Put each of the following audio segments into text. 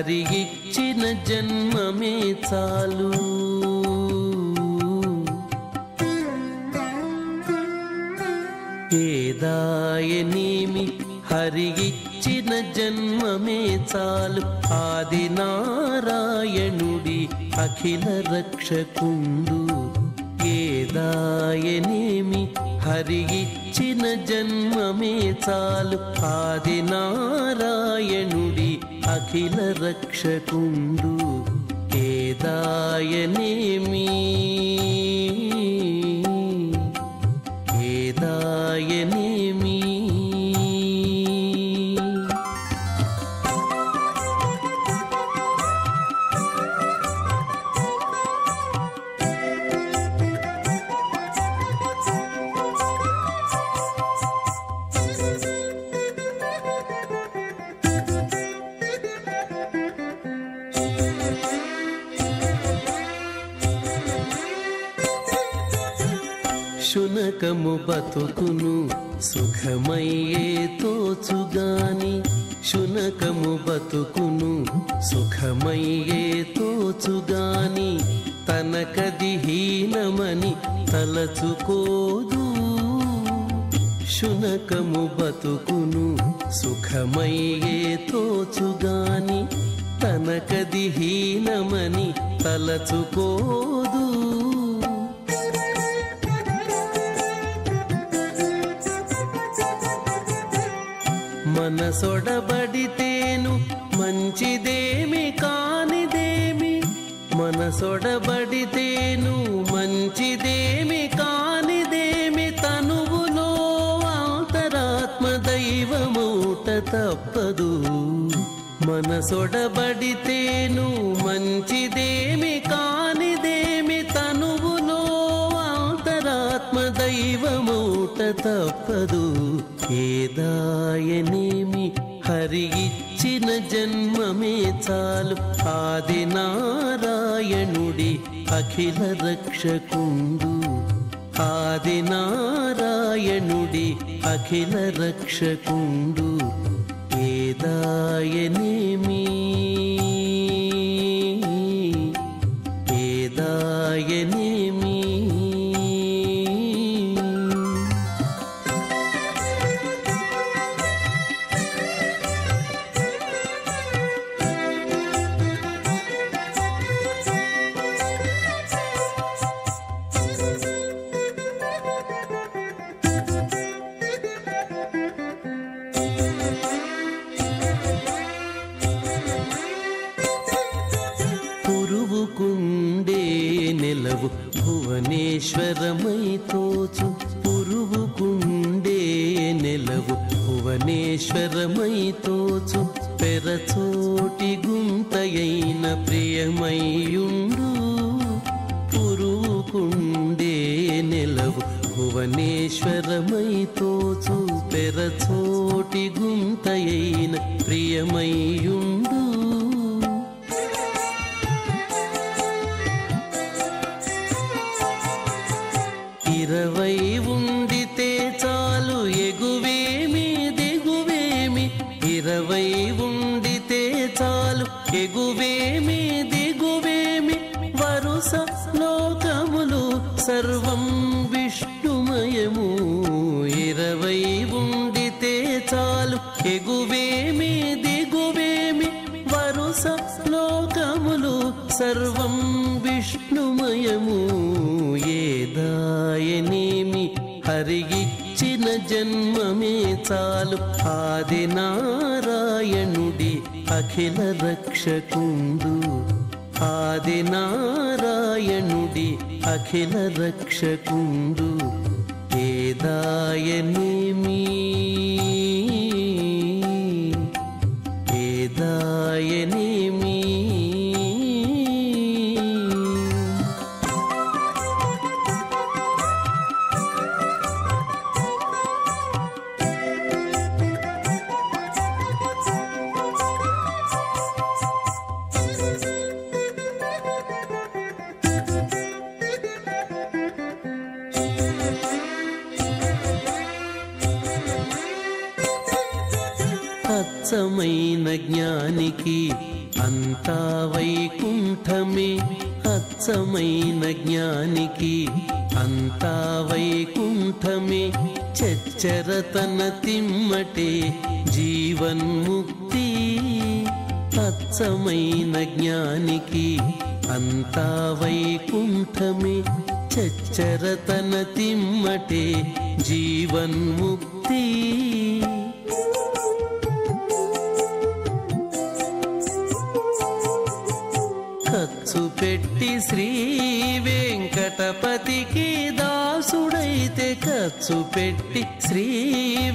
హరి ఇచ్చిన జన్మమే చాలు. ఏదాయనేమి హరి ఇచ్చిన జన్మమే చాలు. ఆది నారాయణుడి అఖిల రక్షకుండు. ఏదాయనేమి హరి ఇచ్చిన జన్మమే చాలు. ఆది నారాయణుడి అఖిల రక్షకుండు. ఏదాయనేమి ఏదాయనేమి శునకము బతుకును సుఖమయ్యే తోచుగాని. శునకము బతుకును సుఖమయ్యే తోచుగాని. తనకది హీనమని తలచుకోదు. శునకము బతుకును సుఖమయ్యే తోచుగాని. తనకది హీనమని తలచుకోదు. మనసొడబడితేను మంచిదేమి కానిదేమి. మనసొడబడితేను మంచిదేమి కానిదేమి. తనువులో అంతరాత్మ దైవమూట తప్పదు. మనసొడబడితేను మంచిదేమి కానిదేమి. తనువులో అంతరాత్మ దైవమూట తప్పదు. ఏదాయనేమి హరి ఇచ్చిన జన్మమే చాలు. ఆది నారాయణుడి అఖిల రక్షకుండు. ఆది నారాయణుడి అఖిల రక్షకుండు. ఏదాయనేమి ఏదాయనేమి పురువుకుండే నెలవు భువనేశ్వరమై తోచు. పురువుకుండే నెలవు భువనేశ్వరమై తోచు. పెరచోటి గుంతయైన ప్రియమయ్యుండు. పురువుకుండే నెలవు భువనేశ్వరమై తోచు. పెరచోటి గుంతయైన ప్రియమయ్యుండు. ఇరవై ఉండితే చాలు ఎగువేమి దిగువేమి. ఇరవై ఉండితే చాలు ఎగువేమి దిగువేమి. వరుస లోకములు సర్వం విష్ణుమయము. ఇరవై ఉండితే చాలు ఎగువేమి దిగువేమి. వరుస లోకములు సర్వం విష్ణుమయము. ఏదాయనేమి హరి ఇచ్చిన జన్మమే చాలు. ఆది నారాయణుడి అఖిల రక్షకుండు. ఆది నారాయణుడి అఖిల రక్షకుండు. ఏదాయనేమి ఏదాయనేమి అచ్చమైన జ్ఞానికి అంతా వైకుంఠమే అచ్చమైన జ్ఞానికి, అంతా వైకుంఠమే చచ్చరతన తిమ్మటే జీవన్ముక్తి. అచ్చమైన జ్ఞానికి అంతా వైకుంఠమే చచ్చరతన తిమ్మటే జీవన్ముక్తి. ఖర్చు పెట్టి శ్రీ వెంకటపతికి దాసుడైతే, ఖర్చు పెట్టి శ్రీ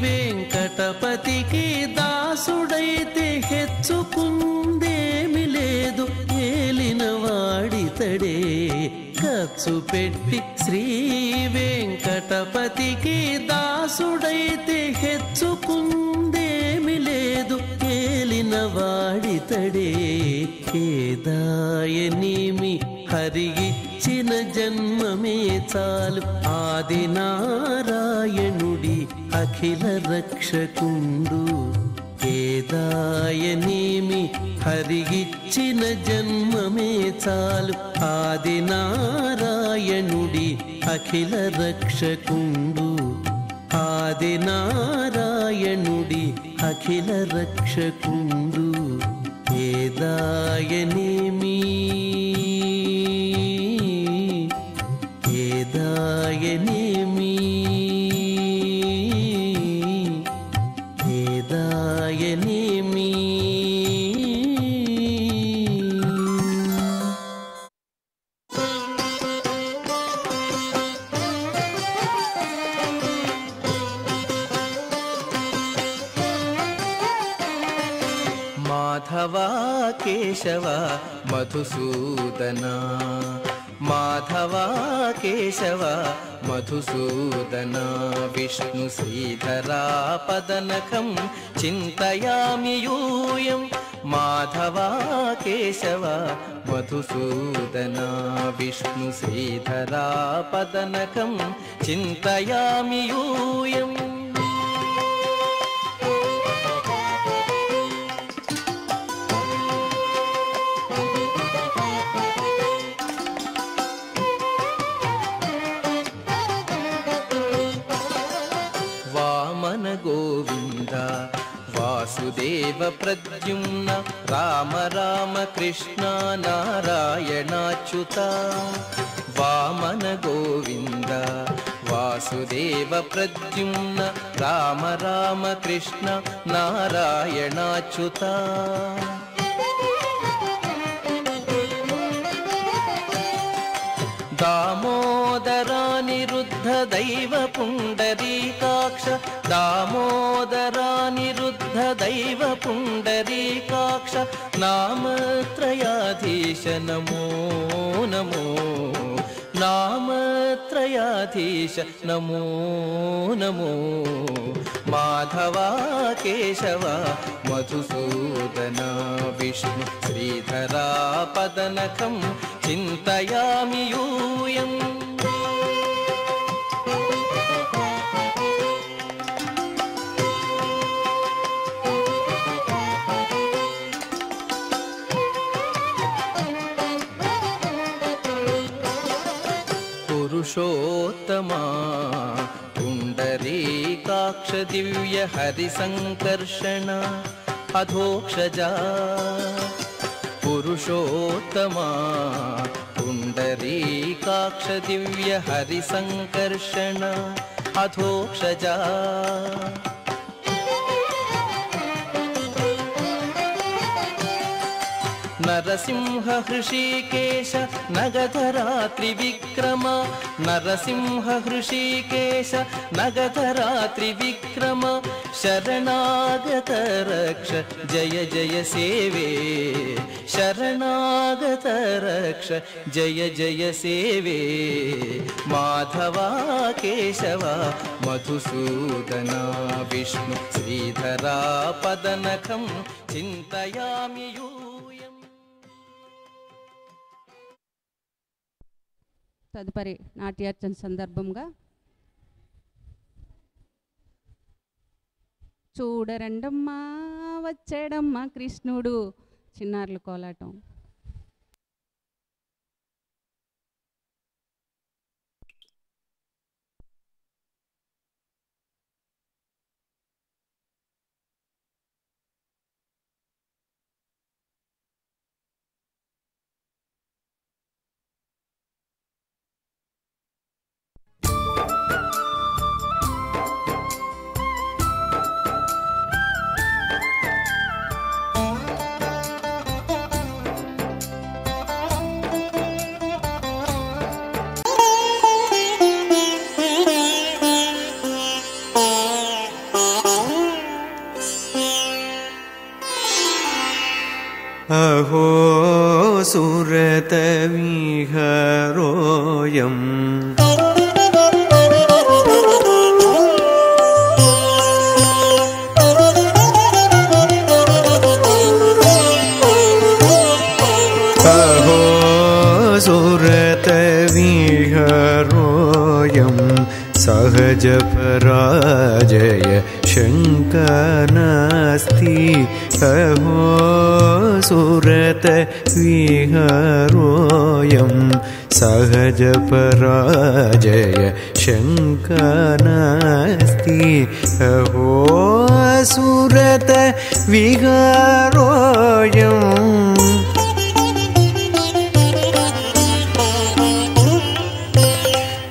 వెంకటపతికి దాసుడైతే హెచ్చుకుందేమి లేదు ఏలిన వాడితడే. ఖర్చు పెట్టి శ్రీ వెంకటపతికి దాసుడైతే హెచ్చుకుందేమి లేదు ఏలిన వాడితడే. ఏదాయనేమి హరిగిచ్చిన జన్మమే చాలు, ఆదినారాయణుడి అఖిల రక్షకుండు. ఏదాయనేమి హరిగిచ్చిన జన్మమే చాలు, ఆదినారాయణుడి అఖిల రక్షకుండు. ఆదినారాయణుడి అఖిల రక్షకుండు. ఏదాయనేమి ఏదాయనేమి ఏదాయనేమి. మాధవ కేశవ మధుసూదన, మాధవ కేశవ మధుసూదన, విష్ణు శ్రీధరా పదనకం చింతయామి యూయం. మాధవ కేశవ మధుసూదన, విష్ణు శ్రీధరా పదనకం చింతయామి యూయం. గోవింద వాసుదేవ ప్రద్యుమ్న, రామ రామ కృష్ణ నారాయణాచ్యుత. వామన గోవింద వాసుదేవ ప్రద్యుమ్న, రామ రామ కృష్ణ నారాయణాచ్యుత. దామోదరానిరుద్ధ దైవ పుండరీకాక్ష, దామోదరానిరుద్ధ దైవ పుండరీకాక్ష, నామత్రయాధీశ నమో నమో, నామత్రయాధీశ నమో నమో. మాధవ కేశవ మధుసూదన, విష్ణు శ్రీధరా పదనకం చింతయామి యూయం. పురుషోత్తమా పుండరీకాక్ష దివ్య హరిసంకర్షణ అధోక్షజా. పురుషోత్తమా పుండరీకాక్ష దివ్య హరిసంకర్షణ అధోక్షజా. నరసింహ హృషీకేశ నగధరా త్రివిక్రమ, నరసింహ హృషీకేశ నగధరా త్రివిక్రమ, శరణాగత రక్ష జయ జయ సేవే, శరణాగత రక్ష జయ జయ సేవే. మాధవ కేశవ మధుసూదన, విష్ణు శ్రీధరా పదనకం చింతయామి యూయం. తదుపరి నాట్యార్చన సందర్భంగా చూడరండమ్మా వచ్చాడమ్మా కృష్ణుడు, చిన్నారుల కోలాటం. अहो सुरतविहरोऽयम् अहो सुरतविहरोऽयम् सहज पराजय शङ्का नास्ति। अहो सुरत विहरोऽयं सहज पराजय शङ्का नास्ति। अहो सुरत विहरोऽयम्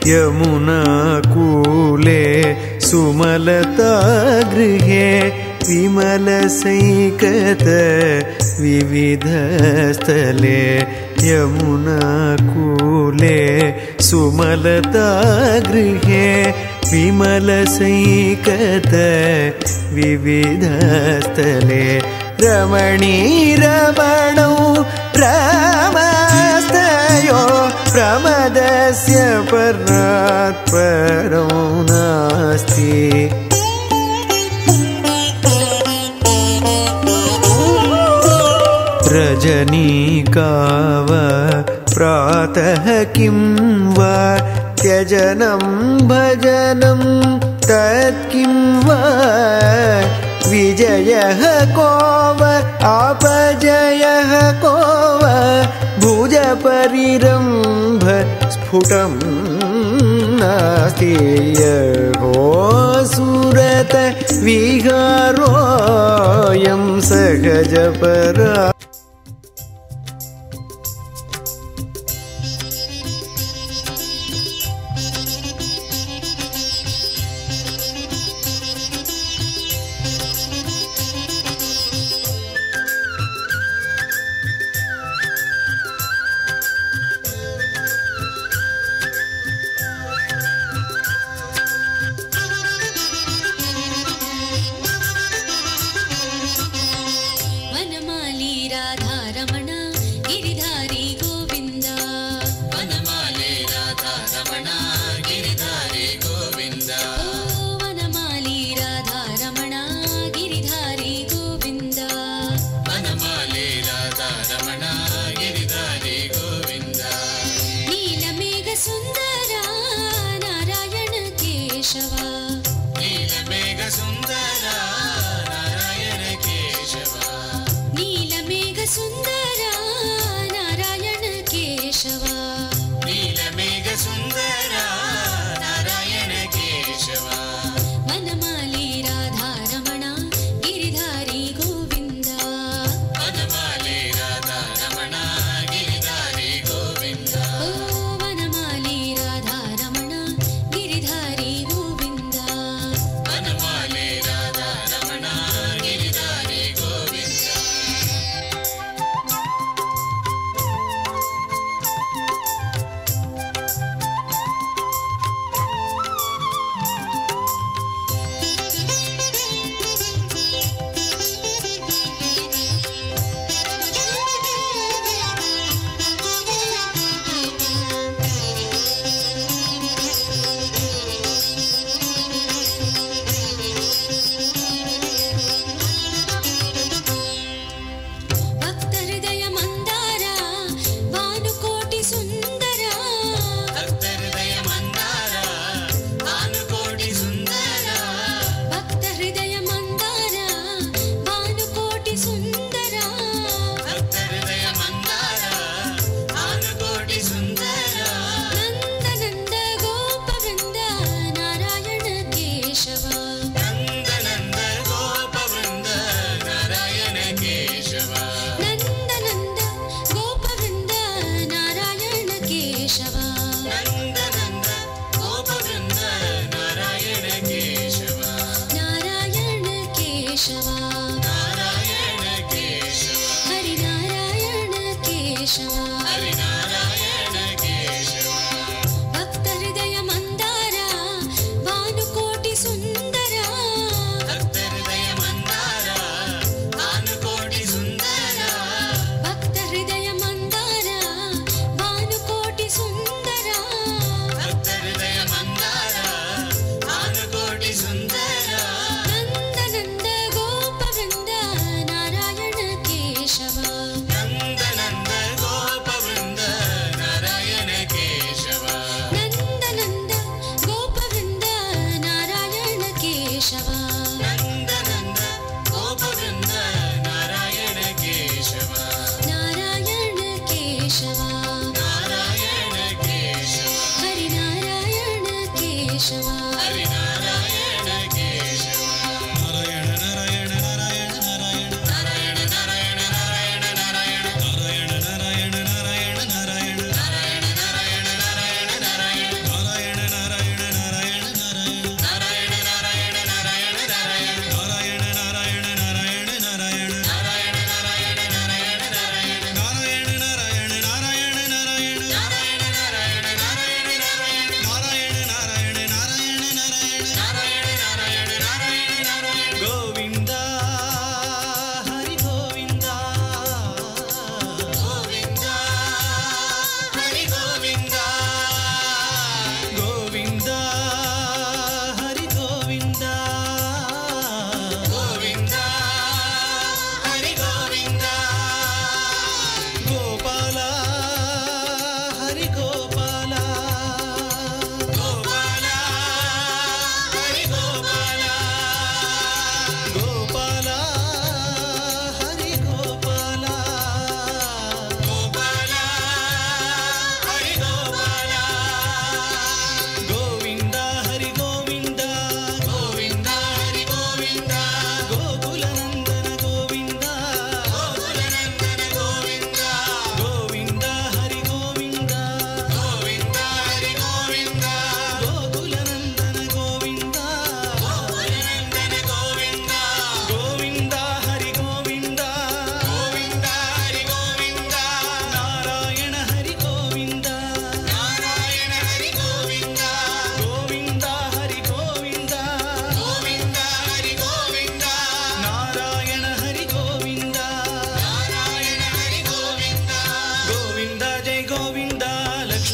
यमुनाकूले सुमलता गृहे विमलसैकत विविधस्थले। यमुनाकूले सुमलता गृहे विमलसैकत विविधस्थले। रमणी रमणौ रमस्तयो प्रमदस्य परात् परं नास्ति। रजनीकाव प्रातः किं वा त्यजनं भजनं तत्किं वा। विजयः को वा अपजयः को वा भुजपरिरम्भ स्फुटं नास्ति। यहो सुरत विहारोऽयं सहजपरा।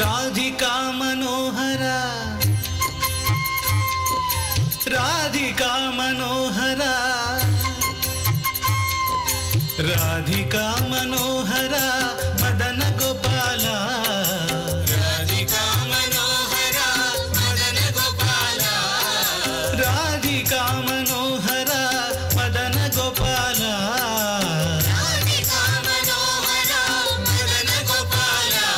राधिका मनोहरा राधिका मनोहरा राधिका मनोहरा मदन गोपाला राधिका मनोहरा मदन गोपाला राधिका मनोहरा मदन गोपाला राधिका मनोहरा मदन गोपाला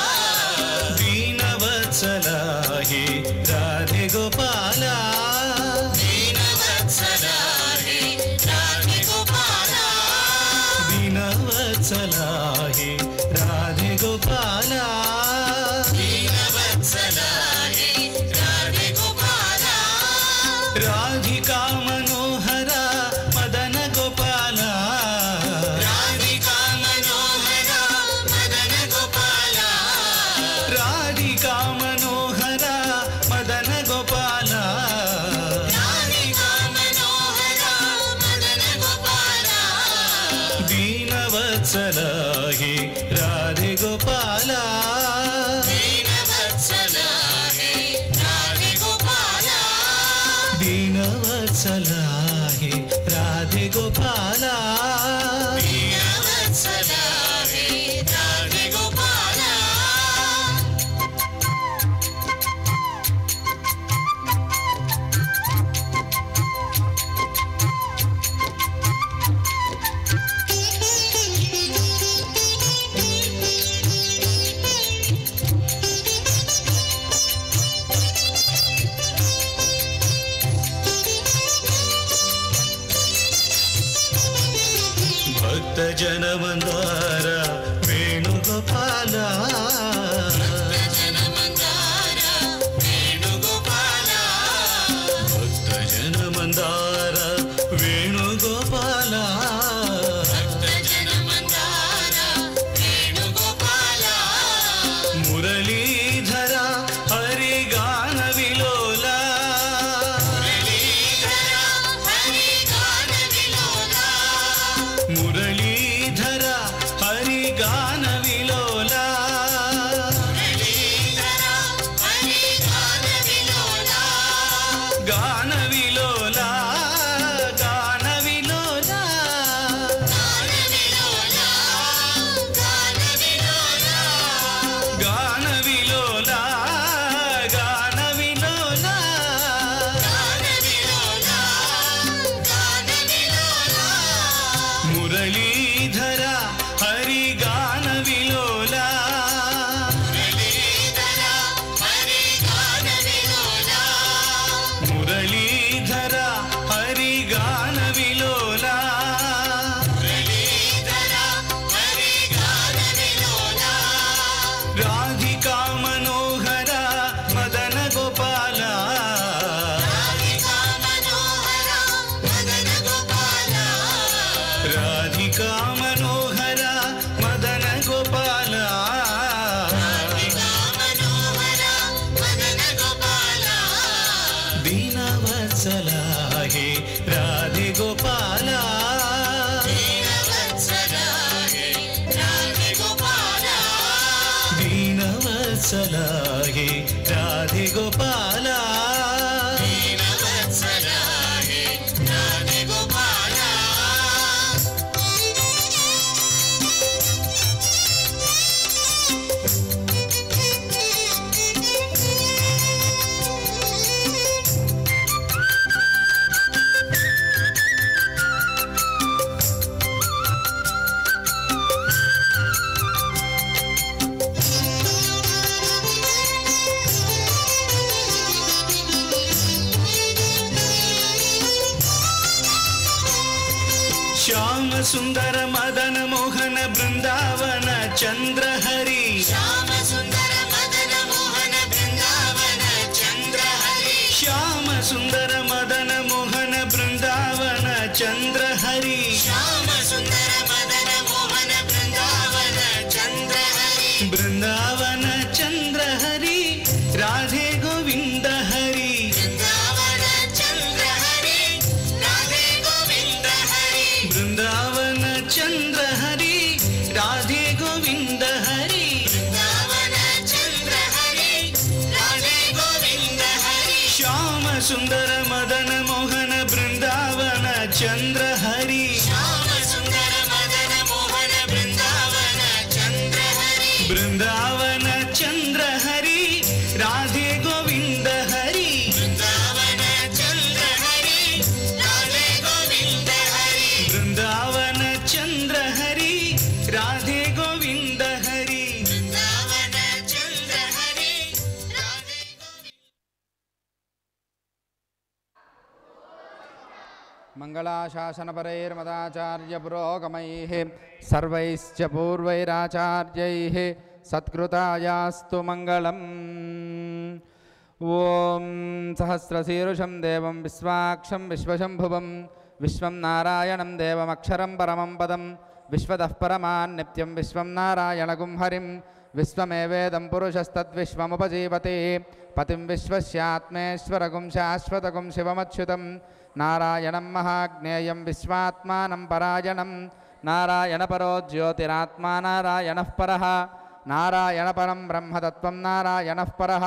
दीनवत्सला हे राधे गोपाला दीनवत्सला हे राधे गोपाला दीनवत्सला हे राधे गोपाला दीनवत्सला हे राधे गोपाला राधिका मनोहरा मदन गोपाला राधिका मनोहरा मदन गोपाला राधिका मनोहरा मदन गोपाला राधिका मनोहरा मदन गोपाला दीनवत्सला हे राधे गोपाला दीनवत्सला हे राधे गोपाला दीनवत्सला हे राधे गोपाला दीनवत्सला हे राधे गोपाला భక్తజనమందార వేణుగోపాల భక్తజనమందార వేణుగోపాల మురళీధర హరిగాన విలోల మురళీధర హరిగాన విలోల గాన విలోల గాన విలోల గాన విలోల గాన విలోల మురళీధర హరిగాన విలోల మురళీధర హరిగాన విలోల రాధికా మనోహర మదన గోపాల రాధికా మనోహర మదన గోపాల దీనవత్సల హే రాధే గోపాల దీనవత్సల హే రాధే గోపాల శ్యామ సుందర మదన మోహన బృందావన చంద్రహరి శ్యామ సుందర మదన మోహన బృందావన చంద్రహరి బృందావన చంద్రహరి రాధే గోవింద హరి బృందావన చంద్రహరి రాధే గోవింద హరి శ్యామ సుందర మదన మోహన బృందావన చంద్రహరి బృందావన చంద్రహరి రాధే గోవింద హరి బృందావన చంద్రహరి రాధే గోవింద హరి మంగళాశాసనపరైర్మదాచార్యపురోగమైః సర్వైశ్చ పూర్వైరాచార్యైః సత్కృతాయాస్తు మంగళం. ఓం సహస్రశీర్షం దేవం విశ్వాక్షం విశ్వశంభువం విశ్వం నారాయణం దేవమక్షరం పరమం పదం విశ్వతః పరమాన్ నిత్యం విశ్వం నారాయణగుం హరిం విశ్వమేవేదం పురుషస్తద్విశ్వముపజీవతి పతిం విశ్వస్యాత్మేశ్వరగుం శాశ్వతగుం శివమచ్యుతం నారాయణం మహాజ్ఞేయం విశ్వాత్మానం పరాయణం నారాయణపరో జ్యోతిరాత్మా నారాయణః పరః నారాయణపరం బ్రహ్మతత్వం నారాయణః పరః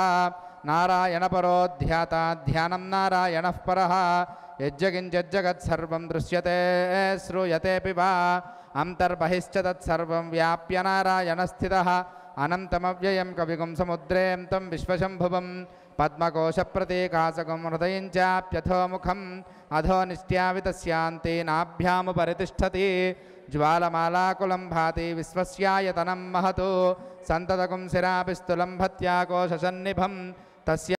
నారాయణపరో ధ్యాతా ధ్యానం నారాయణః పరః యజ్జగింజగత్సర్వం దృశ్యతే శ్రూయతేపి వా అంతర్బహిశ్చ తత్సర్వం వ్యాప్య నారాయణస్థితః అనంతమవ్యయం కవిగుం సముద్రేం తం విశ్వశంభువం పద్మకోశప్రతీకాసకం హృదయం చాప్యథోముఖం అధో నిష్ట్యావితస్యాంతే నాభ్యాముపరితిష్ఠతి జ్వాలమాలాకులం భాతి విశ్వస్యాయతనం మహతో సంతతకుం శిరాపిస్తులం భత్యాకోశసన్నిభం తస్య